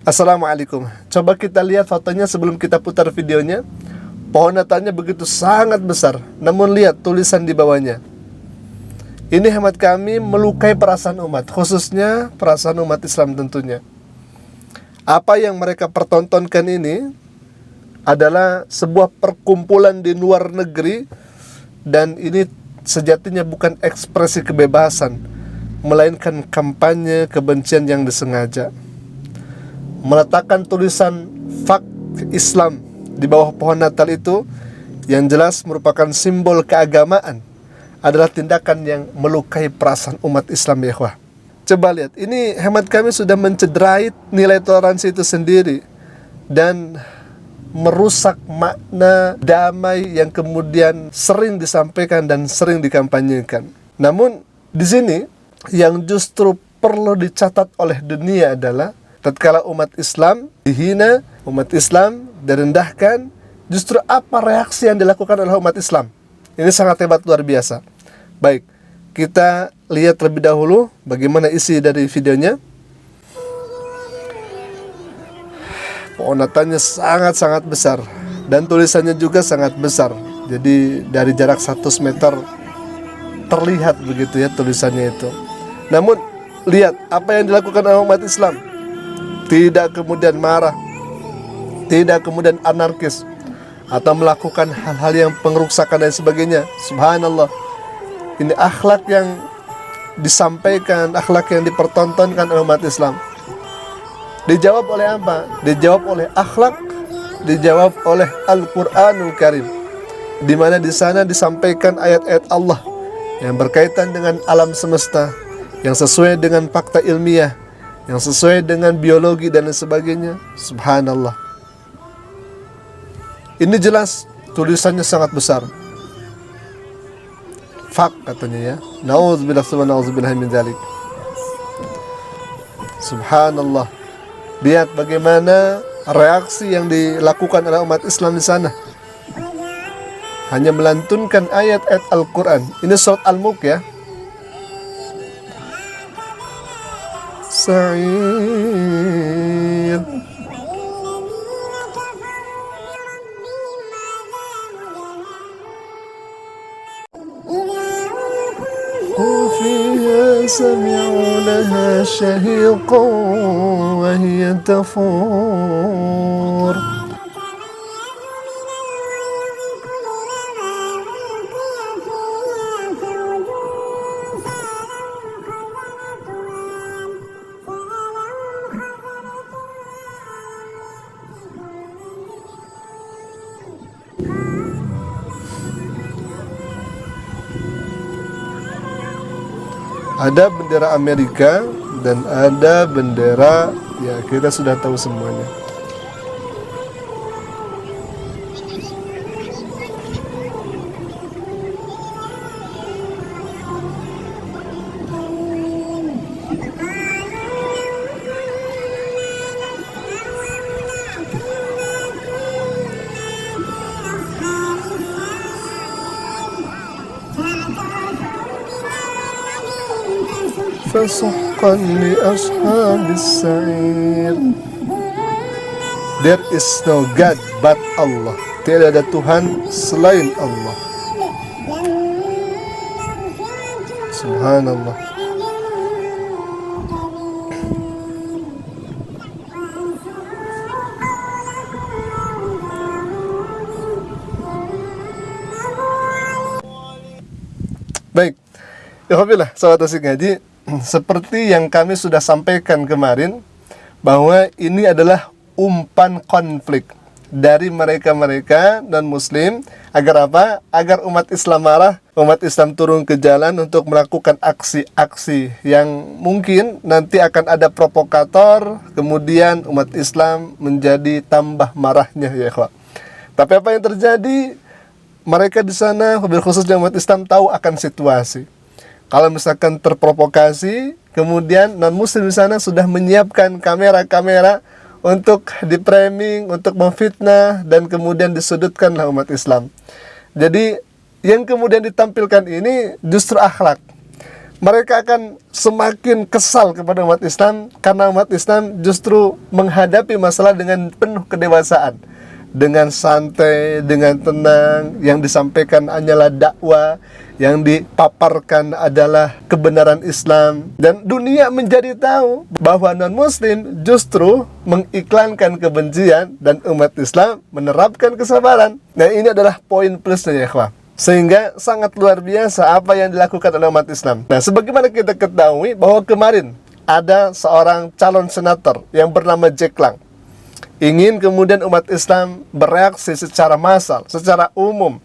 Assalamualaikum. Coba kita lihat fotonya sebelum kita putar videonya. Pohon Natalnya begitu sangat besar, namun lihat tulisan di bawahnya. Ini hemat kami melukai perasaan umat, khususnya perasaan umat Islam tentunya. Apa yang mereka pertontonkan ini adalah sebuah perkumpulan di luar negeri, dan ini sejatinya bukan ekspresi kebebasan, melainkan kampanye kebencian yang disengaja. Meletakkan tulisan "Fuck Islam" di bawah pohon Natal itu, yang jelas merupakan simbol keagamaan, adalah tindakan yang melukai perasaan umat Islam, ya ikhwah. Coba lihat, ini hemat kami sudah mencederai nilai toleransi itu sendiri dan merusak makna damai yang kemudian sering disampaikan dan sering dikampanyekan. Namun di sini yang justru perlu dicatat oleh dunia adalah tatkala umat Islam dihina, umat Islam direndahkan, justru apa reaksi yang dilakukan oleh umat Islam? Ini sangat hebat, luar biasa. Baik, kita lihat terlebih dahulu bagaimana isi dari videonya. Pohon Natalnya sangat-sangat besar dan tulisannya juga sangat besar. Jadi dari jarak 100 meter terlihat begitu ya tulisannya itu. Namun lihat apa yang dilakukan oleh umat Islam. Tidak kemudian marah, tidak kemudian anarkis, atau melakukan hal-hal yang pengerusakan dan sebagainya. Subhanallah. Ini akhlak yang disampaikan, akhlak yang dipertontonkan oleh umat Islam. Dijawab oleh apa? Dijawab oleh akhlak, dijawab oleh Al-Quranul Karim, di mana di sana disampaikan ayat-ayat Allah yang berkaitan dengan alam semesta, yang sesuai dengan fakta ilmiah, yang sesuai dengan biologi dan lain sebagainya. Subhanallah. Ini jelas tulisannya sangat besar. Fak katanya ya. Nauzubillah min dzalik. Subhanallah. Lihat bagaimana reaksi yang dilakukan oleh umat Islam di sana. Hanya melantunkan ayat-ayat Al-Quran. Ini surat Al-Mulk ya. Sa'ir. وفيها سمعوا لها شهيقا وهي تفور. Ada bendera Amerika dan ada bendera, ya kita sudah tahu semuanya. فَسُحْقًا لِأَصْحَابِ السَّعِيرِ. There is no God but Allah. Tidak ada Tuhan selain Allah. Subhanallah. Baik, alhamdulillah sahabat asik ngaji, seperti yang kami sudah sampaikan kemarin, bahwa ini adalah umpan konflik dari mereka-mereka non-muslim. Agar apa? Agar umat Islam marah, umat Islam turun ke jalan untuk melakukan aksi-aksi yang mungkin nanti akan ada provokator, kemudian umat Islam menjadi tambah marahnya, ya ikhwah. Tapi apa yang terjadi? Mereka di sana, khususnya umat Islam, tahu akan situasi. Kalau misalkan terprovokasi, kemudian non-muslim di sana sudah menyiapkan kamera-kamera untuk di-framing, untuk memfitnah, dan kemudian disudutkanlah umat Islam. Jadi yang kemudian ditampilkan ini justru akhlak. mereka akan semakin kesal kepada umat Islam, karena umat Islam justru menghadapi masalah dengan penuh kedewasaan, dengan santai, dengan tenang. Yang disampaikan hanyalah dakwah, yang dipaparkan adalah kebenaran Islam. Dan dunia menjadi tahu bahwa non-muslim justru mengiklankan kebencian dan umat Islam menerapkan kesabaran. Nah, ini adalah poin plusnya ya ikhwah. Sehingga sangat luar biasa apa yang dilakukan oleh umat Islam. Nah, sebagaimana kita ketahui bahwa kemarin ada seorang calon senator yang bernama Jack Lang. Ingin kemudian umat Islam bereaksi secara massal, secara umum,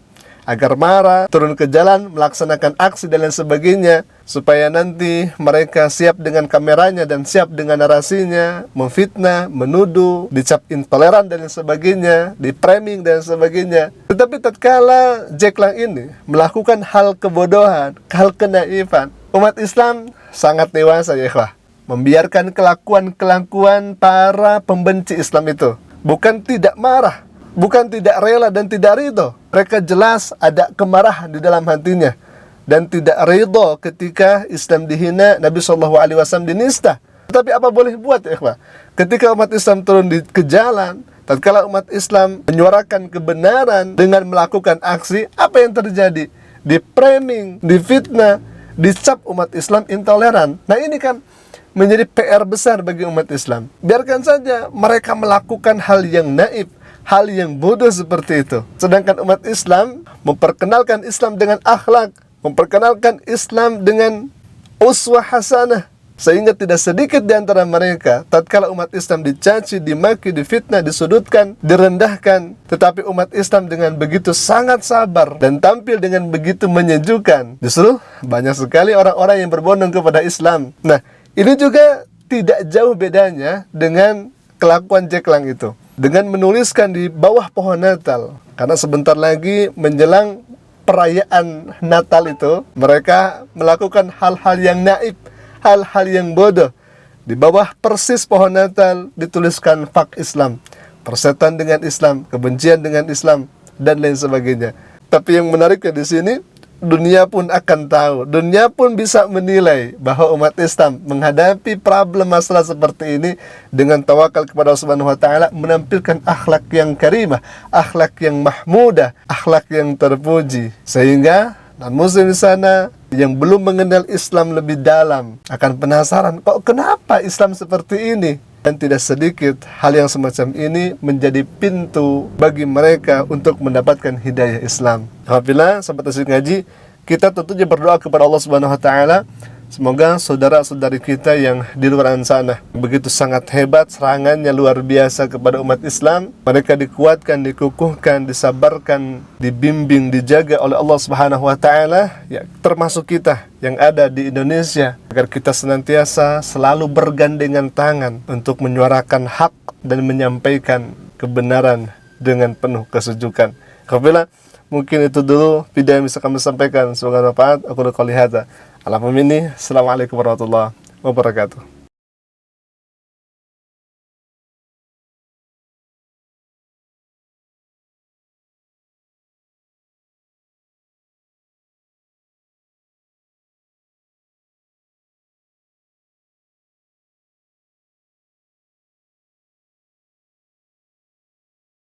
agar marah, turun ke jalan, melaksanakan aksi dan lain sebagainya, supaya nanti mereka siap dengan kameranya dan siap dengan narasinya, memfitnah, menuduh, dicap intoleran dan lain sebagainya, di-framing dan sebagainya. Tetapi tatkala Jack Lang ini melakukan hal kebodohan, hal kenaifan, umat Islam sangat dewasa ya ikhwah, membiarkan kelakuan-kelakuan para pembenci Islam itu. Bukan tidak marah, bukan tidak rela dan tidak ridho. Mereka jelas ada kemarahan di dalam hatinya dan tidak ridho ketika Islam dihina, Nabi SAW dinista. Tapi apa boleh buat ya ikhwah? Ketika umat Islam turun ke jalan, tatkala umat Islam menyuarakan kebenaran dengan melakukan aksi, apa yang terjadi? Di-framing, difitnah, dicap umat Islam intoleran. Nah, ini kan menjadi PR besar bagi umat Islam. Biarkan saja mereka melakukan hal yang naif, hal yang bodoh seperti itu. Sedangkan umat Islam memperkenalkan Islam dengan akhlak, memperkenalkan Islam dengan uswah hasanah. Sehingga tidak sedikit di antara mereka, tatkala umat Islam dicaci, dimaki, difitnah, disudutkan, direndahkan, tetapi umat Islam dengan begitu sangat sabar dan tampil dengan begitu menyejukkan. Justru banyak sekali orang-orang yang berbondong kepada Islam. Nah, ini juga tidak jauh bedanya dengan kelakuan Jack Lang itu, dengan menuliskan di bawah pohon Natal. Karena sebentar lagi menjelang perayaan Natal itu, mereka melakukan hal-hal yang naif, hal-hal yang bodoh. Di bawah persis pohon Natal dituliskan "Fuck Islam", persetan dengan Islam, kebencian dengan Islam, dan lain sebagainya. Tapi yang menariknya di sini, dunia pun akan tahu, dunia pun bisa menilai bahwa umat Islam menghadapi problem masalah seperti ini dengan tawakal kepada Allah Subhanahu wa taala, menampilkan akhlak yang karimah, akhlak yang mahmudah, akhlak yang terpuji. Sehingga non-muslim di sana yang belum mengenal Islam lebih dalam akan penasaran, kok kenapa Islam seperti ini? Dan tidak sedikit hal yang semacam ini menjadi pintu bagi mereka untuk mendapatkan hidayah Islam. Alhamdulillah, sahabat Asyik Ngaji, kita tentunya berdoa kepada Allah Subhanahu wa taala, semoga saudara-saudari kita yang di luar sana begitu sangat hebat, serangannya luar biasa kepada umat Islam, mereka dikuatkan, dikukuhkan, disabarkan, dibimbing, dijaga oleh Allah Subhanahu wa taala, ya, termasuk kita yang ada di Indonesia, agar kita senantiasa selalu bergandengan tangan untuk menyuarakan hak dan menyampaikan kebenaran dengan penuh kesejukan. Alhamdulillah, mungkin itu dulu video yang bisa kami sampaikan. Semoga bermanfaat. Aku qouli hadza. Assalamualaikum warahmatullahi wabarakatuh.